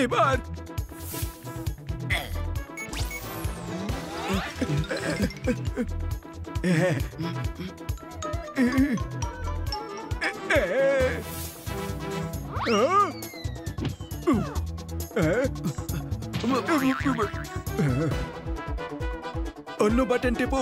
এবার অন্য বাটন টেপো।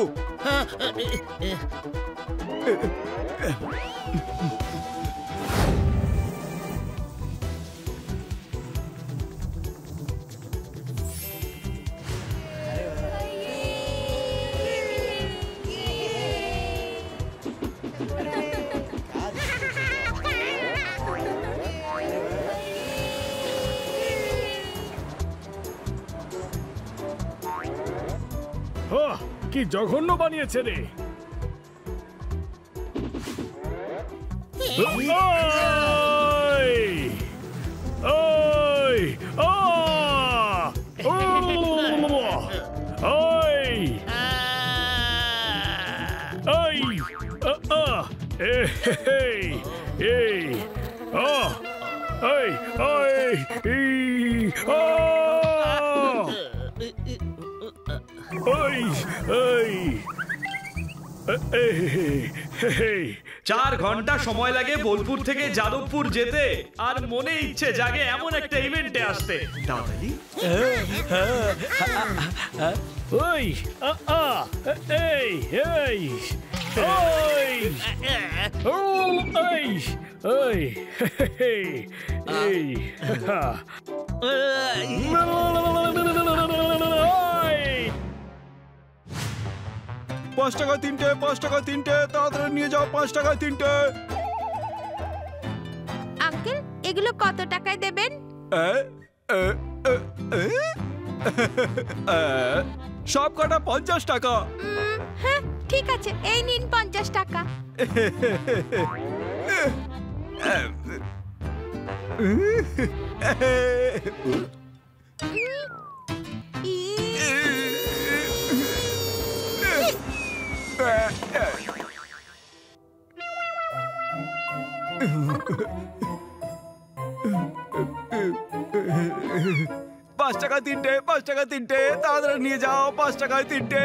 কি জঘন্য বানিয়েছে রে। চার ঘন্টা সময় লাগে বোলপুর থেকে যাদবপুর যেতে, আর মনে ইচ্ছে জাগে এমন একটা ইভেন্টে আসতে। তাড়াতাড়ি ওই এই এই ওই ওই ওই এই 5 টাকা তিনটে, 5 টাকা তিনটে, তাড়াতাড়ি নিয়ে যাও, 5 টাকায় তিনটে। আঙ্কেল, এগুলো কত টাকায় দেবেন? সব কটা 50 টাকা। হ্যাঁ ঠিক আছে, এই নিন 50 টাকা। পাঁচ টাকা তিনটে, 5 টাকা তিনটে, তাড়াতাড়ি নিয়ে যাও, 5 টাকায় তিনটে।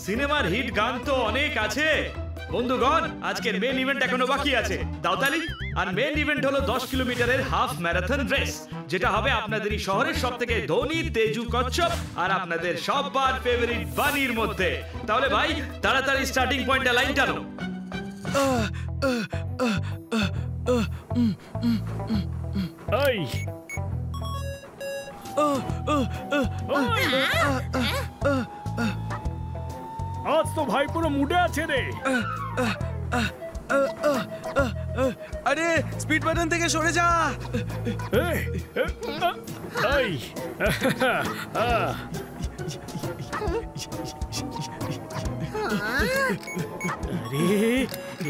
সিনেমার হিট গান তো অনেক আছে বন্ধুগণ, আজকের মেন ইভেন্ট এখনো বাকি আছে। দাও তালি। আর মেন ইভেন্ট হলো 10 কিলোমিটারের হাফ ম্যারাথন রেস, যেটা হবে আপনাদের এই শহরের সবথেকে ধনী তেজু কচ্ছপ আর আপনাদের সবার ফেভারিট বানির মধ্যে। তাহলে ভাই তাড়াতাড়ি স্টার্টিং পয়েন্টে লাইন টানো। এই আজ তো ভাই পুরো মুডে আছে রে। আরে স্পিড বাটন থেকে সরে যা। আরে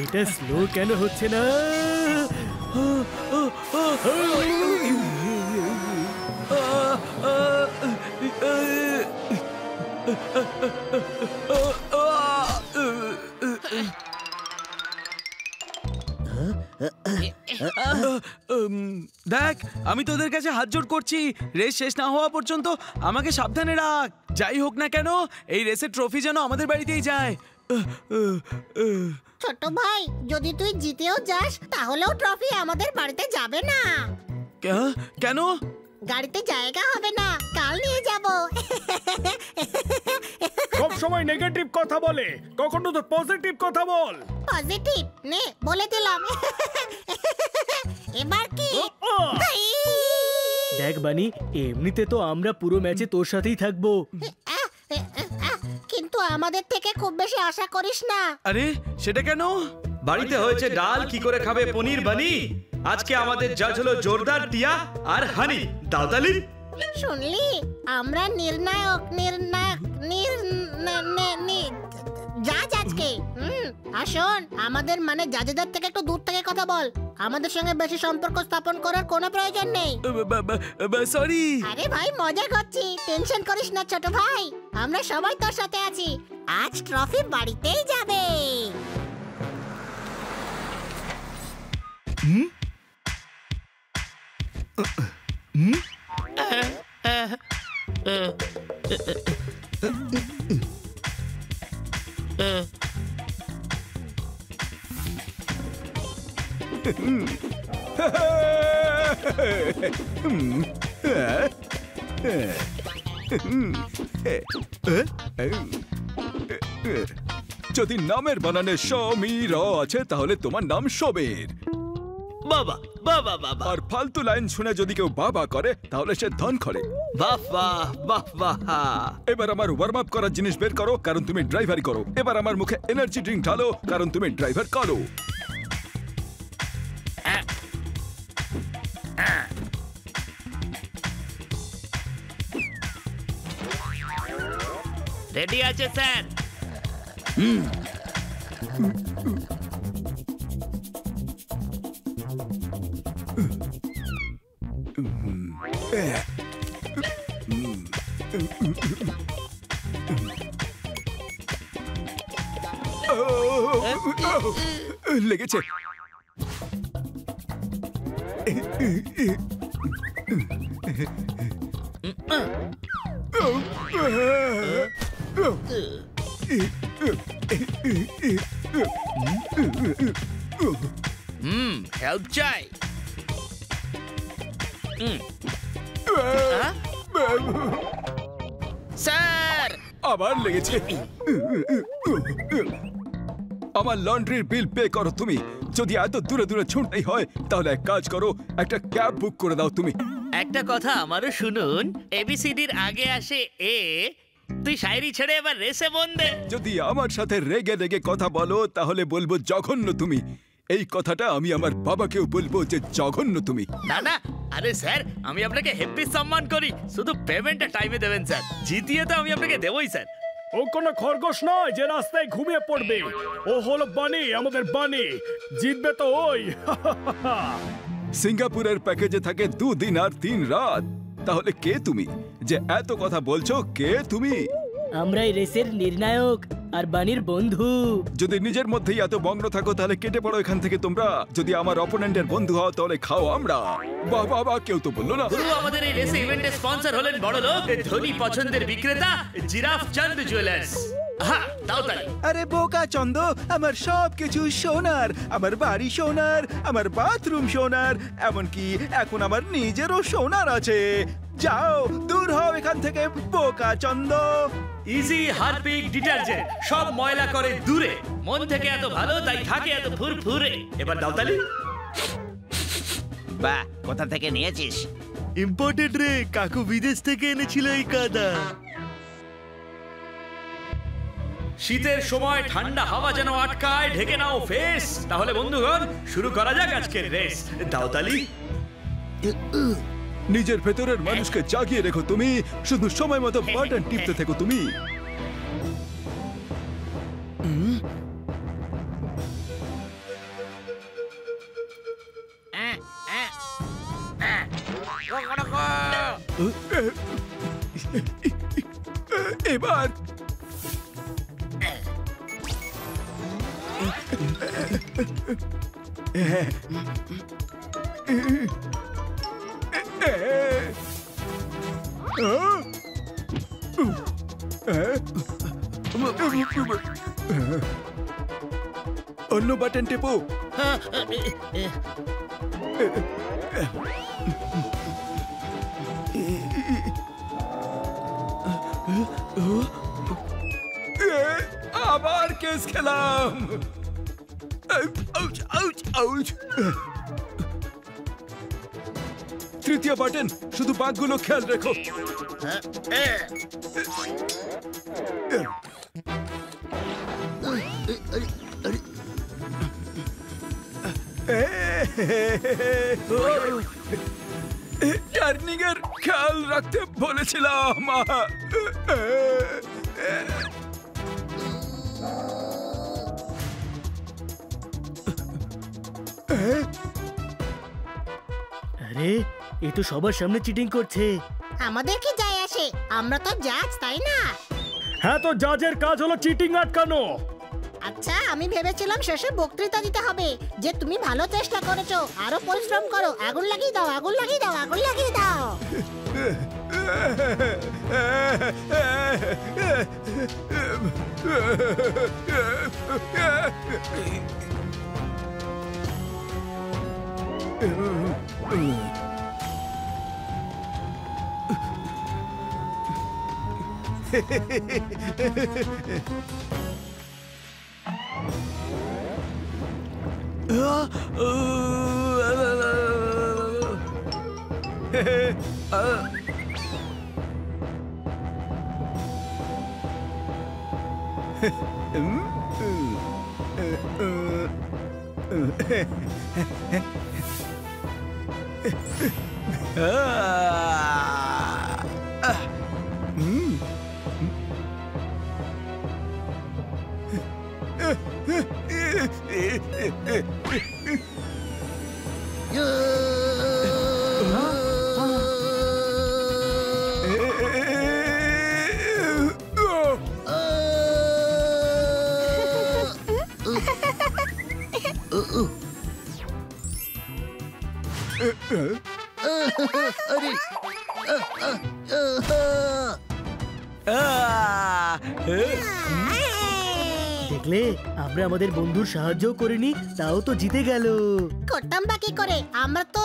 এটা স্লো কেন হচ্ছে না? দেখ, আমি তোদের কাছে হাত জোড় করছি, রেস শেষ না হওয়া পর্যন্ত আমাকে সাবধানে রাখ। যাই হোক না কেন, এই রেসের ট্রফি যেন আমাদের বাড়িতেই যায়। ছোট ভাই, যদি তুই জিতেও যাস তাহলেও ট্রফি আমাদের বাড়িতে যাবে না। কেন? গাড়িতে জায়গা হবে না, কাল নিয়ে যাব। সব সময় নেগেটিভ কথা বলে, কখনো তো পজিটিভ কথা বল। পজিটিভ নে, বলে দিলাম। এবার কি? দেখ বানি, এমনিতে তো আমরা পুরো ম্যাচে তোর সাথেই থাকবো, কিন্তু আমাদের থেকে খুব বেশি আশা করিস না। আরে সেটা কেন? বাড়িতে হয়েছে ডাল, কি করে খাবে পনির বানি? আজকে আমাদের জাজ হলো জোরদার টিয়া আর হানি। দাও তালি। শুনলি, আমরা নির্ণায়ক জাজ আজকে। আর শোন, আমাদের মানে জাজেদের থেকে একটু দূর থেকে কথা বল। আমাদের সঙ্গে বেশি সম্পর্ক স্থাপন করার কোনো প্রয়োজন নেই। সরি। আরে ভাই, মজা করছি, টেনশন করিস না ছোট ভাই, আমরা সবাই তোর সাথে আছি। আজ ট্রফি বাড়িতেই যাবে। যদি নামের বানানে সমীর আছে তাহলে তোমার নাম সবের। বাবা বাবা বাবা। আর ফালতু লাইন শুনে যদি কেউ বাবা করে তাহলে সে ধন করে। বাহ বাহ বাহ বাহ। এবার আমার ওয়ার্ম আপ করার জিনিস বের করো, কারণ তুমি ড্রাইভারি করো। এবার আমার মুখে এনার্জি ড্রিঙ্ক ঢালো, কারণ তুমি ড্রাইভার করো। রেডি আছে স্যার। লেগেছে। হেল্প চাই। স্যার আবার লেগেছে। আমার লন্ড্রির বিল পে করো তুমি। যদি এত দূরে দূরে ছুটতেই হয় তাহলে এক কাজ করো, একটা ক্যাব বুক করে দাও তুমি। একটা কথা আমারও শুনুন, এবিসিডির আগে আসে এ। তুই শায়রি ছেড়ে এবার রেসে মন দে। যদি আমার সাথে রেগে রেগে কথা বলো তাহলে বলবো জঘন্য তুমি। এই কথাটা আমি আমার বাবাকেও বলবো যে জঘন্য তুমি। না না, আরে স্যার আমি আপনাকে হেভি সম্মান করি, শুধু পেমেন্টটা টাইমে দেবেন স্যার। জিতিয়ে তো আমি আপনাকে দেবই স্যার। ও কোনো খরগোশ নয় যে রাস্তায় ঘুমিয়ে পড়বে। ও হলো বানি, আমাদের বানি। জিতবে তো ওই। সিঙ্গাপুরের প্যাকেজে থাকে 2 দিন আর 3 রাত। তাহলে কে তুমি যে এত কথা বলছো? কে তুমি? আমরাই রেসের নির্ণায়ক আর বানির বন্ধু। যদি নিজের মধ্যেই এত মগ্ন থাকো তাহলে কেটে পড়ো এখান থেকে তোমরা। যদি আমার অপোনেন্টের বন্ধু হও তাহলে খাও আমরা। বাহ বাহ বাহ, কেউ তো বললো না। গুরু, আমাদের এই রেসে ইভেন্টের স্পন্সর হলেন বড় লোক, ধনী পছন্দের বিক্রেতা জিরাফ চাঁদ জুয়েলার্স। হ্যাঁ, দাও তালি। আরে বোকা চন্দ, আমার সব কিছু সোনার, আমার বাড়ি সোনার, আমার বাথরুম সোনার, এমনকি এখন আমার নিজেরও সোনার আছে। যাও দূর হও এখান থেকে বোকা চন্দ। ইজি হারপিক ডিটারজেন্ট সব ময়লা করে দূরে। মন থেকে এত ভালো, তাই থাকে এত ফুরফুরে। এবার দাও তালি। বাহ, কোথা থেকে নিয়েছিস? ইম্পোর্টেড রে, কাকু বিদেশ থেকে এনেছিল এই কাদা। শীতের সময় ঠান্ডা হাওয়া যেন আটকায়, ঢেকে নাও ফেস। তাহলে বন্ধুগণ শুরু করা যাক আজকের রেস। দাও তালি। নিজের ভেতরের মানুষকে জাগিয়ে রেখো তুমি, শুধু সময় মতো বাটন টিপতে থেকো তুমি। এবার অন্য বাটন টেপো। আবার কেস খেলাম। তৃতীয় বাটন, শুধু বাঘগুলো খেয়াল রেখো। টার্নিং এর খেয়াল রাখতে বলেছিলাম। আরে এ তো সবার সামনে চিটিং করছে। আমাদের কি যায় আসে? আমরা তো জাজ, তাই না? হ্যাঁ, তো জাজের কাজ হলো চিটিং আটকানো। আচ্ছা আমি ভেবেছিলাম শেষে বক্তৃতা দিতে হবে যে তুমি ভালো চেষ্টা করেছো, আরো পরিশ্রম করো, আগুন লাগিয়ে দাও, আগুন লাগিয়ে দাও, আগুন লাগিয়ে দাও। দেখলে আমরা আমাদের বন্ধুর সাহায্য করিনি, তাও তো জিতে গেল। করতাম বা কি করে, আমরা তো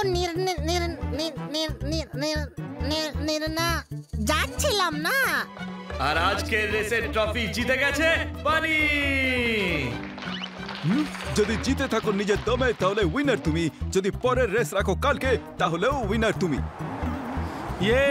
যাচ্ছিলাম না। আর আজকের রেসের ট্রফি জিতে গেছে বানি। যদি জিতে থাকো নিজের দমে তাহলে উইনার তুমি, যদি পরের রেস রাখো কালকে তাহলেও উইনার তুমি। ইয়ে